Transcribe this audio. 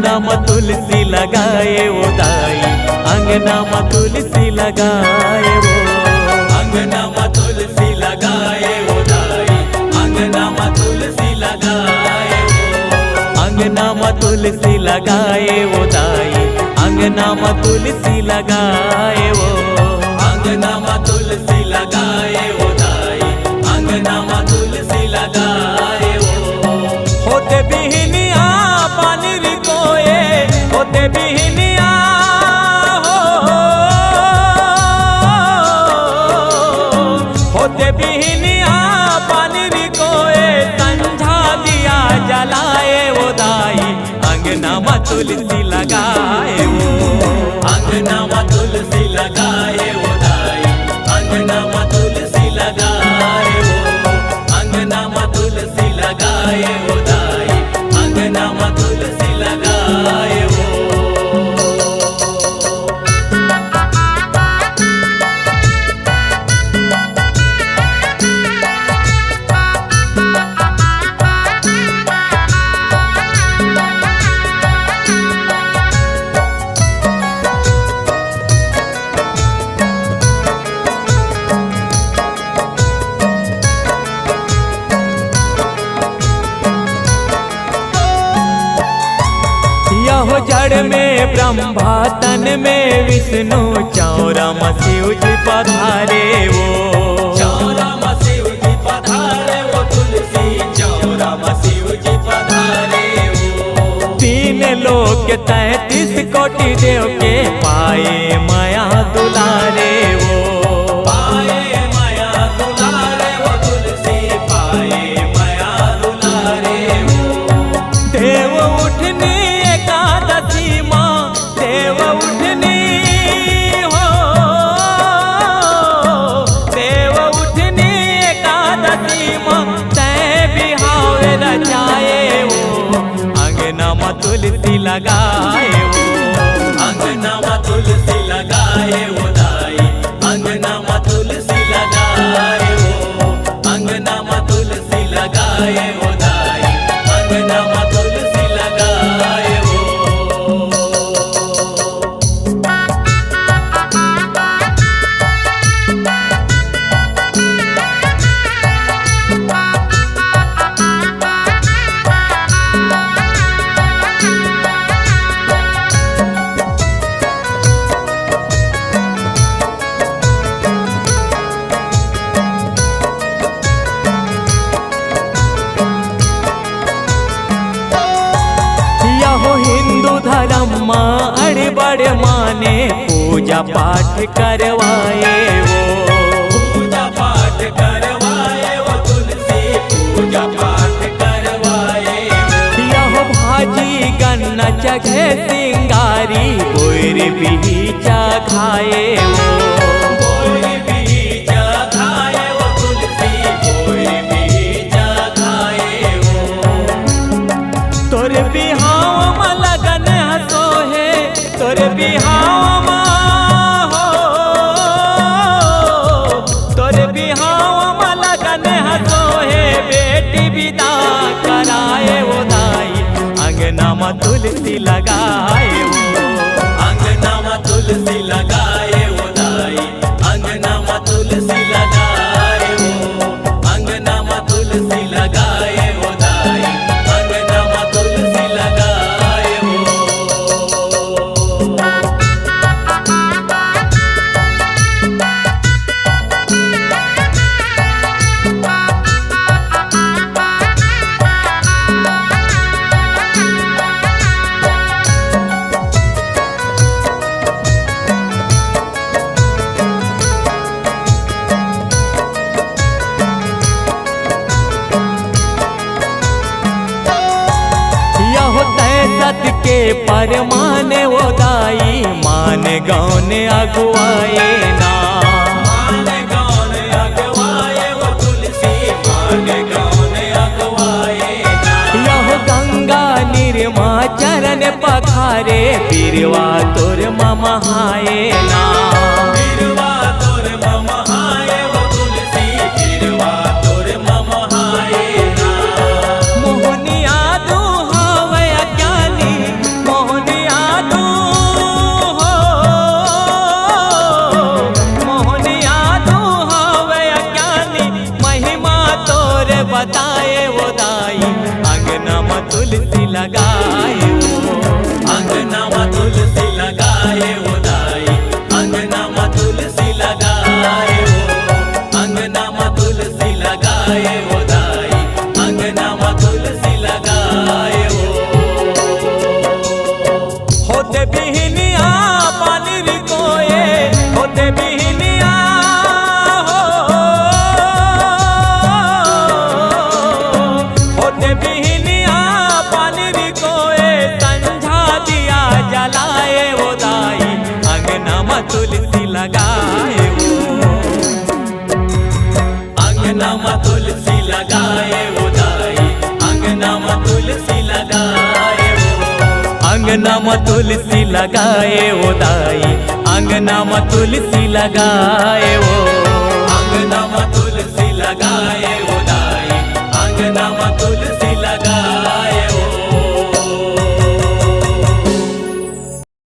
अंगना में तुलसी लगाए वो दाई, अंगना में तुलसी लगाए वो, अंगना में तुलसी लगाए वो दाई, अंगना में तुलसी लगाए वो, अंगना में तुलसी लगाए वो दाई, अंगना में तुलसी लगाए वो, अंगना में तुलसी लगाए वो दाई, अंगना में तुलसी लगाए वो। होते बिहनिया पानी रिकोए, होते बिहनिया होते बिहनिया पानी रिकोए, संझा दिया जलाए वो दाई, अंगना में तुलसी लगाए वो, अंगना में तुलसी लगाए वो दाई, अंगना में तुलसी लगाए वो, अंगना में तुलसी लगाए वो दाई, अंगना में तुलसी लगाए वो। यहो जड़ में ब्रह्मा तन में विष्णु, चौरा शिव जी पधारे वो, चौरा शिव जी पधारे वो, तुलसी चौरा शिव जी पधारे वो। 3 लोक 33 कोटि देव के पाए माया दुलारे वो, पाए माया दुलारे वो, तुलसी पाए माया दुलारे वो। देव उठनी एकादशी माँ, देव उठनी हो, देव उठनी एकादशी माँ, तय बिहावे रचाए वो, अंगना में तुलसी लगाए वो, अंगना में तुलसी लगाए वो दाई, अंगना में तुलसी लगाए वो, अंगना में तुलसी लगाए वो दाई, अंगना में तुलसी लगाए वो। हिंदू धर्म माँ अड़ बड़ माने, पूजा पाठ करवाए वो, पूजा पाठ करवाए वो, तुलसी पूजा पाठ करवाए वो। यह भाजी गन्ना चघे सिंगारी, बोर बीजा खाए वो, बोर बीजा खाए वो, तुलसी बोर बीजा खाए वो। तोर बिहाव लगन हसो है, तोर बिहाव हो, तोर बिहाव लगन हसो है, बेटी विदा कराए वो दाई, अंगना में तुलसी लगाए वो, अंगना में तुलसी लगाए वो दाई, अंगना में तुलसी लगाए वो, अंगना में तुलसी लगाए वो दाई, अंगना में तुलसी लगाए वो। सत के परमान वो दाई, मान गौन अगुआए ना, मान गौन अगुआए वो, तुलसी मान गौन अगुआए ना। यह गंगा निर्मा चरण पखारे, बिरवा तोर ममहाए ना, बिरवा तोर ममहाए वो, तुलसी बिरवा तोर ममहाए ना। मोहनिया दुहावे ज्ञानी, मोह बताए वो दाई अंगना में तुलसी लगाए वो। अंगना में तुलसी लगाए वो दाई अंगना में तुलसी लगाए वो। अंगना में तुलसी लगाए वो दाई अंगना में तुलसी लगाए वो। होते बिहनिया पानी रिकोए होते बिहनिया होते बिहनिया पानी रिकोए संझा दिया जलाए वो दाई अंगना में तुलसी लगाए वो। अंगना में तुलसी लगाए वो दाई अंगना में तुलसी लगाए वो। अंगना में तुलसी लगाए वो दाई अंगना में तुलसी लगाए वो।